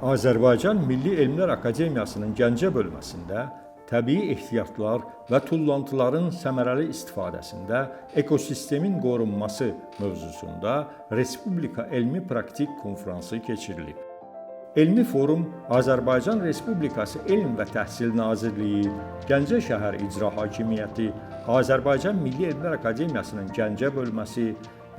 Azərbaycan Milli Elmlər Akademiyasının Gəncə bölməsində təbii ehtiyatlar və tullantıların səmərəli istifadəsində ekosistemin qorunması mövzusunda Respublika Elmi Praktik Konfransı keçirilib. Elmi forum Azərbaycan Respublikası Elm və Təhsil Nazirliyi, Gəncə şəhər İcra Hakimiyyəti, Azərbaycan Milli Elmlər Akademiyasının Gəncə bölməsi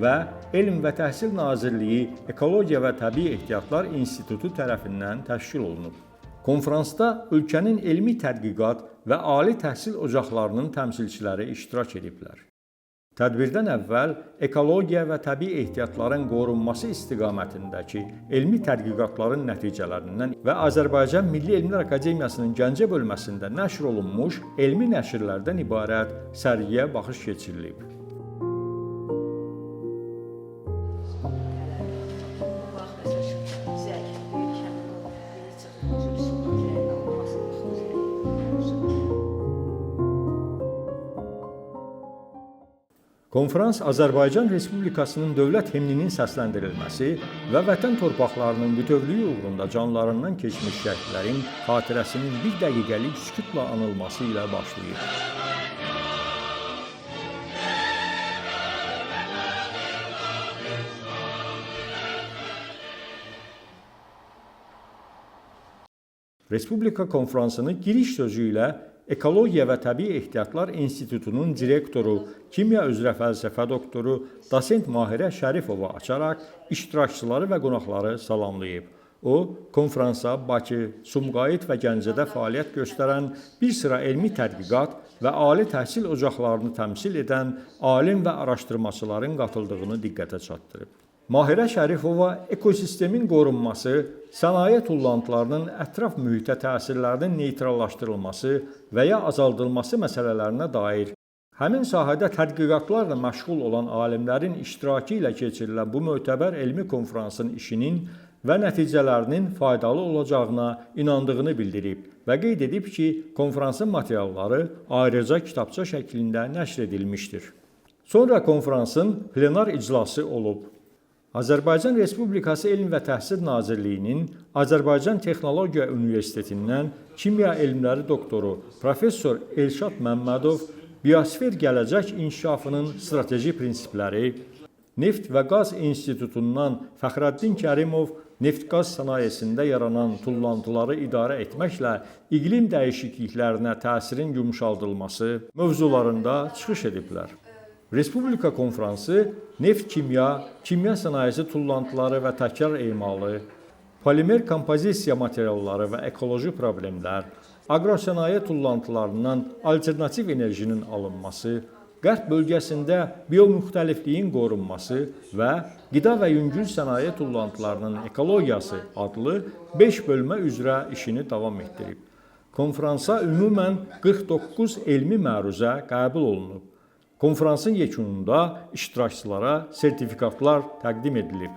və Elm və Təhsil Nazirliyi Ekologiya və Təbii Ehtiyatlar İnstitutu tərəfindən təşkil olunub. Konfransda ölkənin elmi tədqiqat və ali təhsil ocaqlarının təmsilçiləri iştirak ediblər. Tədbirdən əvvəl ekologiya və təbii ehtiyatların qorunması istiqamətindəki elmi tədqiqatların nəticələrindən və Azərbaycan Milli Elmlər Akademiyasının Gəncə bölməsində nəşr olunmuş elmi nəşrlərdən ibarət sərgiyə baxış keçirilib. Konfrans Azərbaycan Respublikasının dövlət himninin səsləndirilməsi və vətən torpaqlarının bütövlüyü uğrunda canlarından keçmiş şəhidlərin xatirəsinin bir dəqiqəlik sükutla anılması ilə başlayır. Respublika konfransını giriş sözü ilə Ekologiya və Təbii Ehtiyatlar İnstitutunun direktoru, kimya üzrə fəlsəfə doktoru, dosent Mahirə Şərifova açaraq iştirakçıları və qonaqları salamlayıb. O, konfransa Bakı, Sumqayıt və Gəncədə fəaliyyət göstərən bir sıra elmi tədqiqat və ali təhsil ocaqlarını təmsil edən alim və araşdırmaçıların qatıldığını diqqətə çatdırıb. Mahirə Şərifova ekosistemin qorunması, sənaye tullantılarının ətraf mühitə təsirlərinin neytrallaşdırılması və ya azaldılması məsələlərinə dair həmin sahədə tədqiqatlarla məşğul olan alimlərin iştirakı ilə keçirilən bu mötəbər elmi konfransın işinin və nəticələrinin faydalı olacağına inandığını bildirib və qeyd edib ki, konfransın materialları ayrıca kitabça şəklində nəşr edilmişdir. Sonra konfransın plenar iclası olub. Azərbaycan Respublikası Elm və Təhsil Nazirliyinin Azərbaycan Texnologiya Universitetindən kimya elmləri doktoru professor Elşad Məmmədov biosfer gələcək inkişafının strateji prinsipləri, Neft və Qaz İnstitutundan Fəxrəddin Kərimov neft-qaz sənayesində yaranan tullantıları idarə etməklə iqlim dəyişikliklərinə təsirin yumşaldılması mövzularında çıxış ediblər. Respublika konfransı neft-kimya, kimya sənayesi tullantıları və təkrar emalı, polimer kompozisiya materialları və ekoloji problemlər, aqrosənaye tullantılarından alternativ enerjinin alınması, Qərb bölgəsində biomüxtəlifliyin qorunması və qida və yüngül sənaye tullantılarının ekologiyası adlı 5 bölmə üzrə işini davam etdirib. Konfransa ümumən 49 elmi məruzə qəbul olunub. Konfransın yekununda iştirakçılara sertifikatlar təqdim edilib.